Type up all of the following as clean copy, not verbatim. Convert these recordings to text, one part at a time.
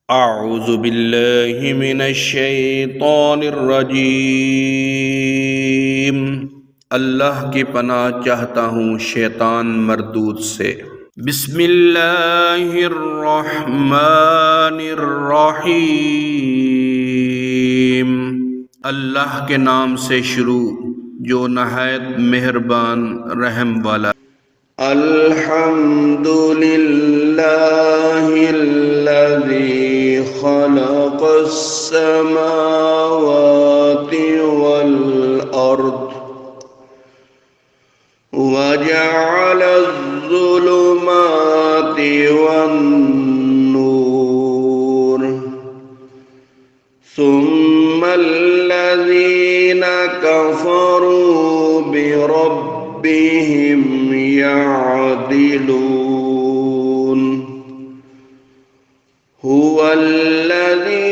अऊज़ु बिल्लाहि मिनश्शैतानिर्रजीम। अल्लाह की पनाह चाहता हूँ शैतान मरदूद से। बिस्मिल्लाहिर्रहमानिर्रहीम। अल्लाह के नाम से शुरू जो नहायत मेहरबान रहम वाला। अल्हम्दुलिल्लाहिल्लज़ी खलक़स्समावाति वल अर्द वजअलज़्ज़ुलुमाति वन्नूर सुम्मल्लज़ीना कफ़रू बिरब्बिहिम यअदिलून हुवल्लज़ी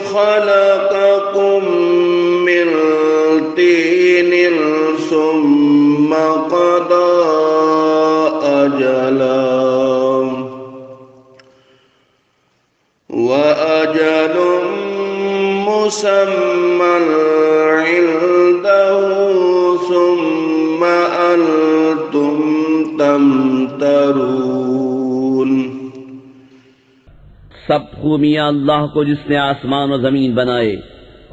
खलक़कुम मिन तीनिन सुम्मा क़दा अजलन व अजलुम मुसम्मन इंदहु सुम्मा अंतुम तमतरून। सब खूबियाँ अल्लाह को जिसने आसमान और जमीन बनाए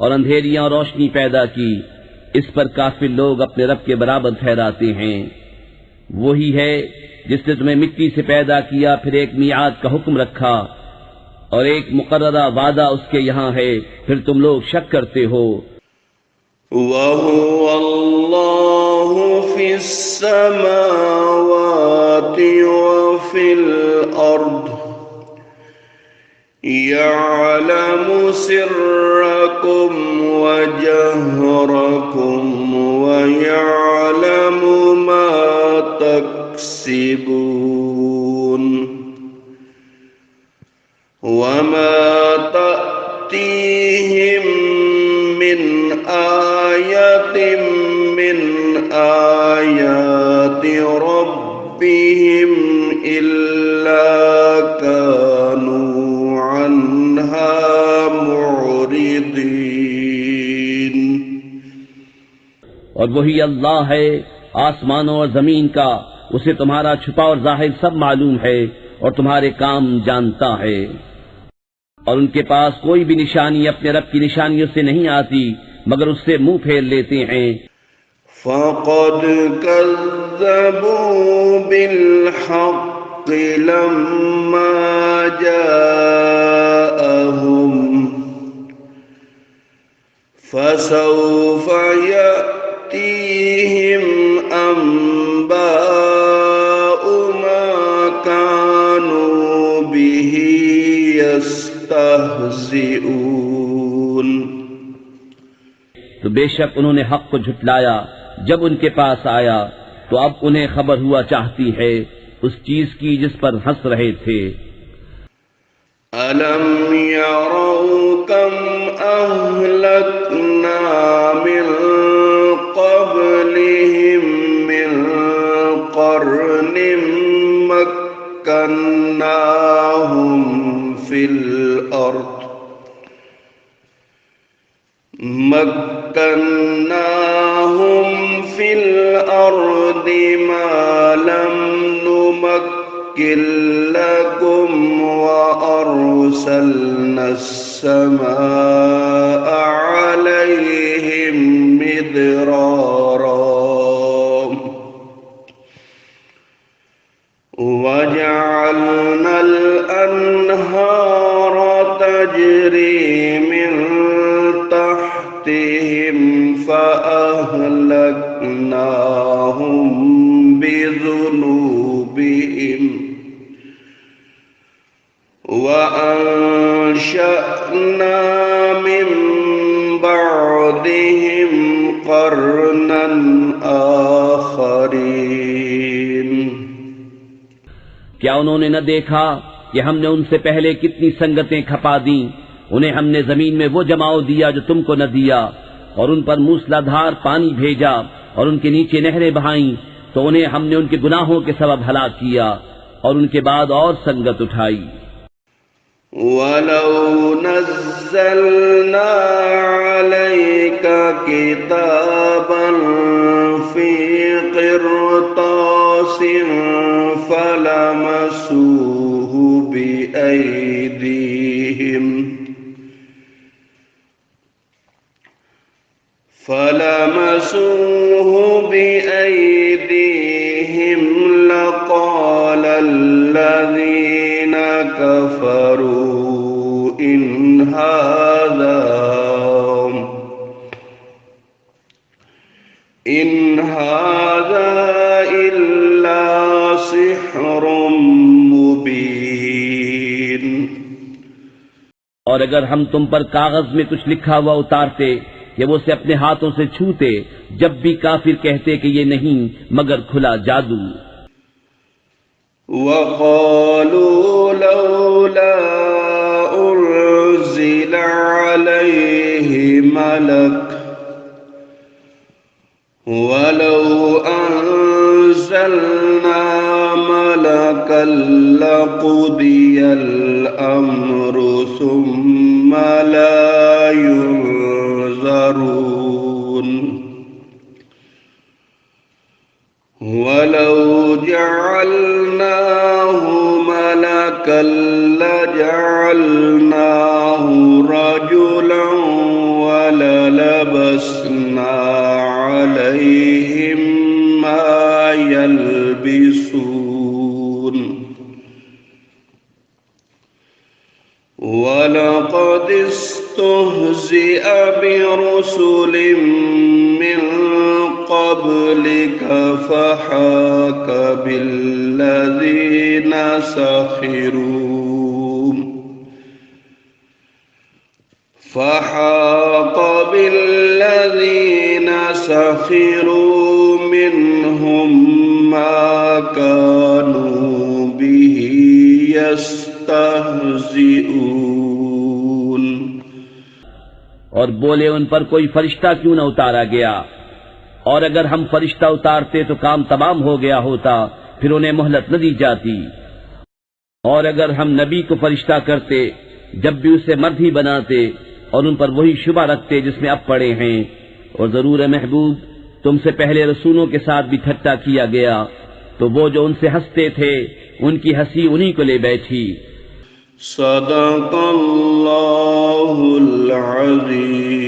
और अंधेरियां और रोशनी पैदा की, इस पर काफिर लोग अपने रब के बराबर ठहराते हैं। वही है जिसने तुम्हें मिट्टी से पैदा किया, फिर एक मियाद का हुक्म रखा और एक मुकर्ररा वादा उसके यहाँ है, फिर तुम लोग शक करते हो। वहुवल्लाहु फिस्समावाति व फिल अर्द यअलमु सिर्रकुम व जहरकुम व यअलमु मा तक्सिबून वमा तअतीहिम मिन आयतिन मिन आयाति रब्बिहिम इल्ला कानू अन्हा मुरिदीन। और वही अल्लाह है आसमानों और जमीन का, उसे तुम्हारा छुपा और जाहिर सब मालूम है और तुम्हारे काम जानता है। और उनके पास कोई भी निशानी अपने रब की निशानियों से नहीं आती मगर उससे मुंह फेर लेते हैं। फ़क़द कज़्ज़बू बिल्हक़्क़ि लम्मा जाअहुम फ़सौफ़ यअतीहिम अंबाउ मा कानू बिही यस्तहज़िऊन। तो बेशक उन्होंने हक को झुटलाया जब उनके पास आया, तो अब उन्हें खबर हुआ चाहती है उस चीज की जिस पर हंस रहे थे। अलम यरौ कम अहलकना मिन क़ब्लिहिम मिन क़र्निम मक्कन्नाहुम फिल अर्द मा लम नुमक्किन लकुम व अरसलना अस्समाअ अलैहिम मिदरारा वजअलना अल-अन्हार तजरी मिन तहतिहिम फ़अहलकनाहुम बिज़ुनूबिहिम व अंशअना मिन बअदिहिम क़र्नन आख़रीन। क्या उन्होंने न देखा कि हमने उनसे पहले कितनी संगतें खपा दी? उन्हें हमने जमीन में वो जमाव दिया जो तुमको न दिया, और उन पर मूसलाधार पानी भेजा और उनके नीचे नहरें बहाईं, तो उन्हें हमने उनके गुनाहों के सबब हलाक किया और उनके बाद और संगत उठाई। वलौ नज़्ज़लना अलैका किताबन फी क़िरतासिन फलमसूहु बिअयदीहिम लक़ाल अल्लज़ीन कफ़रू इन हाज़ा इल्ला सिह्रुम मुबीन। और अगर हम तुम पर कागज में कुछ लिखा हुआ उतारते या वो उसे अपने हाथों से छूते, जब भी काफिर कहते कि ये नहीं मगर खुला जादू। वक़ालू लौला उन्ज़िला अलैहि मलक वलौ अंज़लना मलकन लक़ुदियल अम्रु सुम्मा ला युनज़रून वलौ जअलनाहु मलकन लजअलनाहु रजुलन वललबस्ना अलैहिम मा यल्बिसून। वलक़द इस्तुहज़िअ बिरुसुलिम मिन क़ब्लिक फ़हाक़ बिल्लज़ीन सख़िरू मिन्हुम मा कानू बिही यस्तहज़िऊन। और बोले उन पर कोई फरिश्ता क्यों न उतारा गया, और अगर हम फरिश्ता उतारते तो काम तमाम हो गया होता, फिर उन्हें मोहलत न दी जाती। और अगर हम नबी को फरिश्ता करते जब भी उसे मर्द ही बनाते और उन पर वही शुबा रखते जिसमें अब पड़े हैं। और जरूर है महबूब, तुमसे पहले रसूलों के साथ भी ठट्टा किया गया, तो वो जो उनसे हंसते थे उनकी हंसी उन्हीं को ले बैठी। सदक़ल्लाहुल अज़ीम।